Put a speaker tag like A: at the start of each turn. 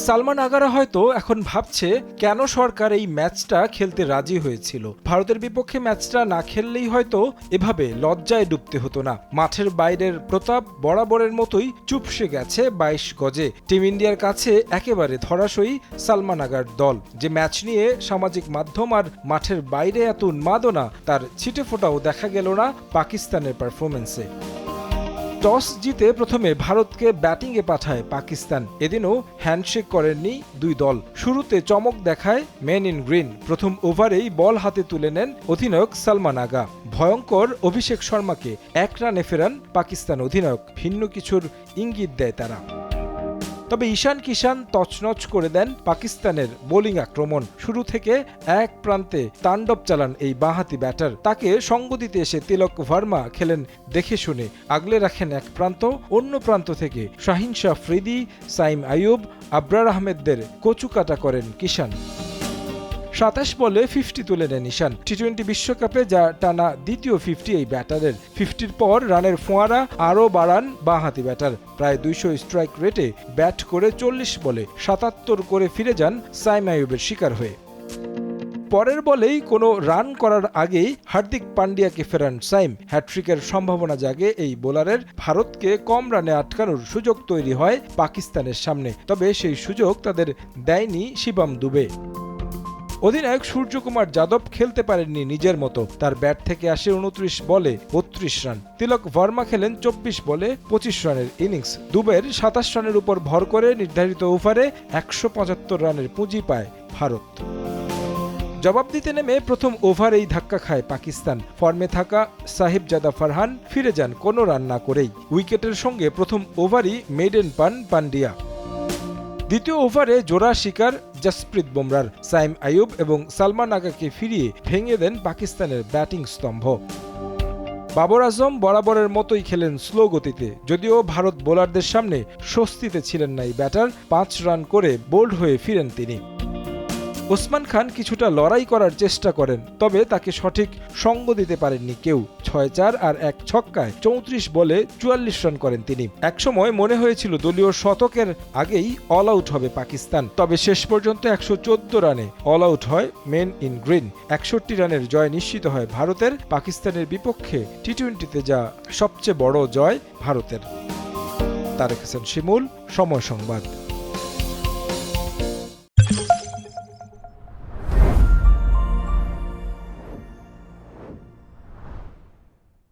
A: সালমান আগারা হয়তো এখন ভাবছে কেন সরকার এই ম্যাচটা খেলতে রাজি হয়েছিল। ভারতের বিপক্ষে ম্যাচটা না খেললেই হয়তো এভাবে লজ্জায় ডুবতে হতো না। মাঠের বাইরের প্রতাপ বরাবরের মতোই চুপসে গেছে 22 গজে। টিম ইন্ডিয়ার কাছে একেবারে ধরাশয়ী সালমান আগার দল। যে ম্যাচ নিয়ে সামাজিক মাধ্যম আর মাঠের বাইরে এত উন্মাদনা, তার ছিটেফোঁটাও দেখা গেল না পাকিস্তানের পারফরমেন্সে। টস জিতে প্রথমে ভারতকে ব্যাটিংয়ে পাঠায় পাকিস্তান। এদিনও হ্যান্ডশেক করেননি দুই দল। শুরুতে চমক দেখায় মেন ইন গ্রিন। প্রথম ওভারেই বল হাতে তুলে নেন অধিনায়ক সালমান আগা। ভয়ঙ্কর অভিষেক শর্মাকে 1 রানে ফেরান পাকিস্তান অধিনায়ক। ভিন্ন কিছুর ইঙ্গিত দেয় তারা। তবে ঈশান কিষান তছনছ করে দেন পাকিস্তানের বোলিং আক্রমণ। শুরু থেকে এক প্রান্তে তাণ্ডব চালান এই বাঁহাতি ব্যাটার। তাকে সঙ্গ দিতে এসে তিলক ভার্মা খেলেন দেখে শুনে। আগলে রাখেন এক প্রান্ত, অন্য প্রান্ত থেকে শাহিন শাহ আফ্রিদি, সাইম আইয়ুব, আবরার আহমেদদের কচুকাটা করেন কিষান। 27 বলে 50 তুলে নেন ঈশান। টি-20 বিশ্বকাপে যা টানা দ্বিতীয় 50 এই ব্যাটারের। 50-র পর রানের ফোঁয়ারা আরও বাড়ান বাঁহাতি ব্যাটার। প্রায় 200 স্ট্রাইক রেটে ব্যাট করে 40 বলে 77 করে ফিরে যান সাইম আইয়ুবের শিকার হয়ে। পরের বলেই কোনো রান করার আগেই হার্দিক পান্ডিয়াকে ফেরান সাইম। হ্যাট্রিকের সম্ভাবনা জাগে এই বোলারের। ভারতকে কম রানে আটকানোর সুযোগ তৈরি হয় পাকিস্তানের সামনে। তবে সেই সুযোগ তাদের দেয়নি শিবম দুবে। অধিনায়ক সূর্যকুমার যাদব খেলতে পারেননি নিজের মতো। তার ব্যাট থেকে আসে 29 বলে 32 রান। তিলক ভার্মা খেলেন 24 বলে 25 রানের ইনিংস। দুবের 27 রানের উপর ভর করে নির্ধারিত ওভারে 175 রানের পুঁজি পায় ভারত। জবাব দিতে নেমে প্রথম ওভারেই ধাক্কা খায় পাকিস্তান। ফর্মে থাকা সাহিবজাদা ফারহান ফিরে যান কোনো রান না করেই। উইকেটের সঙ্গে প্রথম ওভারই মেডেন পান পান্ডিয়া। দ্বিতীয় ওভারে জোড়া শিকার জসপ্রীত বুমরার। সাইম আইয়ুব এবং সালমান আগাকে ফিরিয়ে ভেঙে দেন পাকিস্তানের ব্যাটিং স্তম্ভ। বাবর আজম বরাবরের মতোই খেলেন স্লো গতিতে। যদিও ভারত বোলারদের সামনে স্বস্তিতে ছিলেন না এই ব্যাটার। 5 রান করে বোল্ড হয়ে ফিরেন তিনি। ওসমান খান কিছুটা লড়াই করার চেষ্টা করেন, তবে তাকে সঠিক সঙ্গ দিতে পারেননি কেউ। 6-4 আর 1 ছক্কায় 34 বলে 44 রান করেন তিনি। একসময় মনে হয়েছিল দলীয় শতকের আগেই অল আউট হবে পাকিস্তান। তবে শেষ পর্যন্ত 114 রানে অল আউট হয় মেন ইন গ্রিন। 61 রানের জয় নিশ্চিত হয় ভারতের। পাকিস্তানের বিপক্ষে টি-20তে যা সবচেয়ে বড় জয় ভারতের। তারেক হাসান শিমুল, সময় সংবাদ।